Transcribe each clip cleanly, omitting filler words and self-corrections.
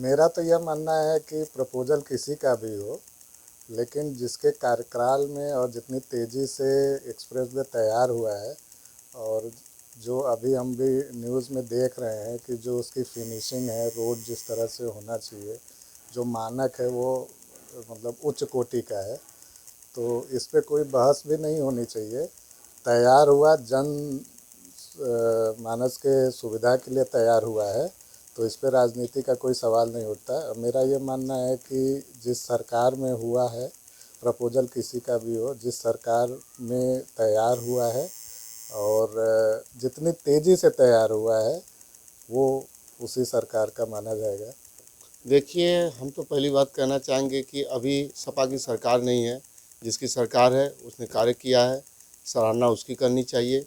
मेरा तो यह मानना है कि प्रपोजल किसी का भी हो, लेकिन जिसके कार्यकाल में और जितनी तेज़ी से एक्सप्रेसवे तैयार हुआ है और जो अभी हम भी न्यूज़ में देख रहे हैं कि जो उसकी फिनिशिंग है, रोड जिस तरह से होना चाहिए, जो मानक है वो मतलब उच्च कोटि का है, तो इस पे कोई बहस भी नहीं होनी चाहिए। तैयार हुआ मानस के सुविधा के लिए तैयार हुआ है, तो इस पे राजनीति का कोई सवाल नहीं उठता। मेरा ये मानना है कि जिस सरकार में हुआ है, प्रपोजल किसी का भी हो, जिस सरकार में तैयार हुआ है और जितनी तेज़ी से तैयार हुआ है वो उसी सरकार का माना जाएगा। देखिए, हम तो पहली बात कहना चाहेंगे कि अभी सपा की सरकार नहीं है। जिसकी सरकार है उसने कार्य किया है, सराहना उसकी करनी चाहिए।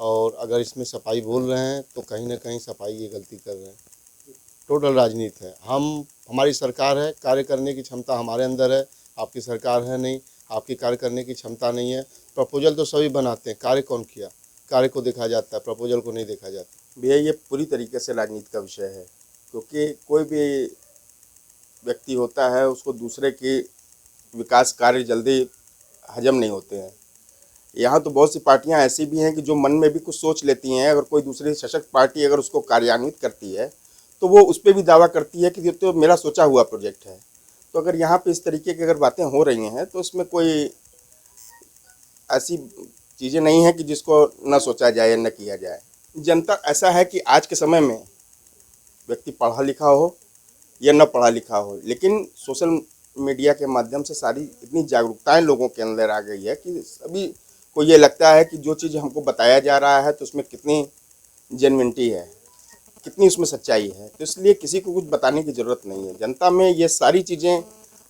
और अगर इसमें सपाई बोल रहे हैं तो कहीं ना कहीं सपाई ये गलती कर रहे हैं। टोटल राजनीति है। हमारी सरकार है, कार्य करने की क्षमता हमारे अंदर है, आपकी सरकार है नहीं, आपकी कार्य करने की क्षमता नहीं है। प्रपोजल तो सभी बनाते हैं, कार्य कौन किया? कार्य को देखा जाता है, प्रपोजल को नहीं देखा जाता। भैया ये पूरी तरीके से राजनीति का विषय है, क्योंकि कोई भी व्यक्ति होता है उसको दूसरे के विकास कार्य जल्दी हजम नहीं होते हैं। यहाँ तो बहुत सी पार्टियाँ ऐसी भी हैं कि जो मन में भी कुछ सोच लेती हैं, अगर कोई दूसरी सशक्त पार्टी अगर उसको कार्यान्वित करती है तो वो उस पर भी दावा करती है कि ये तो मेरा सोचा हुआ प्रोजेक्ट है। तो अगर यहाँ पे इस तरीके की अगर बातें हो रही हैं तो उसमें कोई ऐसी चीज़ें नहीं हैं कि जिसको न सोचा जाए या न किया जाए। जनता ऐसा है कि आज के समय में व्यक्ति पढ़ा लिखा हो या न पढ़ा लिखा हो, लेकिन सोशल मीडिया के माध्यम से सारी इतनी जागरूकताएं लोगों के अंदर आ गई है कि सभी को ये लगता है कि जो चीज़ हमको बताया जा रहा है तो उसमें कितनी जेन्युइनिटी है, कितनी उसमें सच्चाई है। तो इसलिए किसी को कुछ बताने की ज़रूरत नहीं है। जनता में ये सारी चीज़ें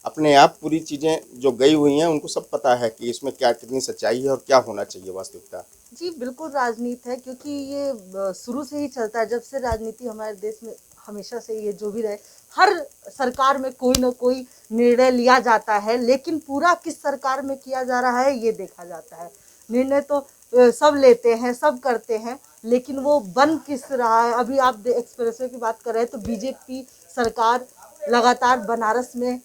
अपने आप पूरी चीज़ें जो गई हुई हैं उनको सब पता है कि इसमें क्या कितनी सच्चाई है और क्या होना चाहिए वास्तविकता। जी बिल्कुल राजनीति है, क्योंकि ये शुरू से ही चलता है। जब से राजनीति हमारे देश में हमेशा से ये जो भी रहे, हर सरकार में कोई ना कोई निर्णय लिया जाता है, लेकिन पूरा किस सरकार में किया जा रहा है ये देखा जाता है। निर्णय तो सब लेते हैं, सब करते हैं, लेकिन वो बन किस रहा है। अभी आप एक्सप्रेसवे की बात कर रहे हैं तो बीजेपी सरकार लगातार बनारस में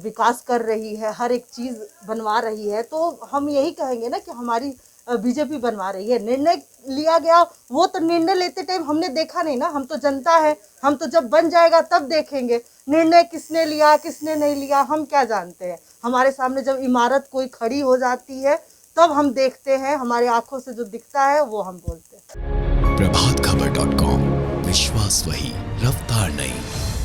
विकास कर रही है, हर एक चीज़ बनवा रही है। तो हम यही कहेंगे ना कि हमारी बीजेपी बनवा रही है। निर्णय लिया गया, वो तो निर्णय लेते टाइम हमने देखा नहीं ना, हम तो जनता है, हम तो जब बन जाएगा तब देखेंगे निर्णय किसने लिया किसने नहीं लिया, हम क्या जानते हैं। हमारे सामने जब इमारत कोई खड़ी हो जाती है तब हम देखते हैं, हमारी आंखों से जो दिखता है वो हम बोलते हैं। प्रभातखबर.com, विश्वास वही, रफ्तार नहीं।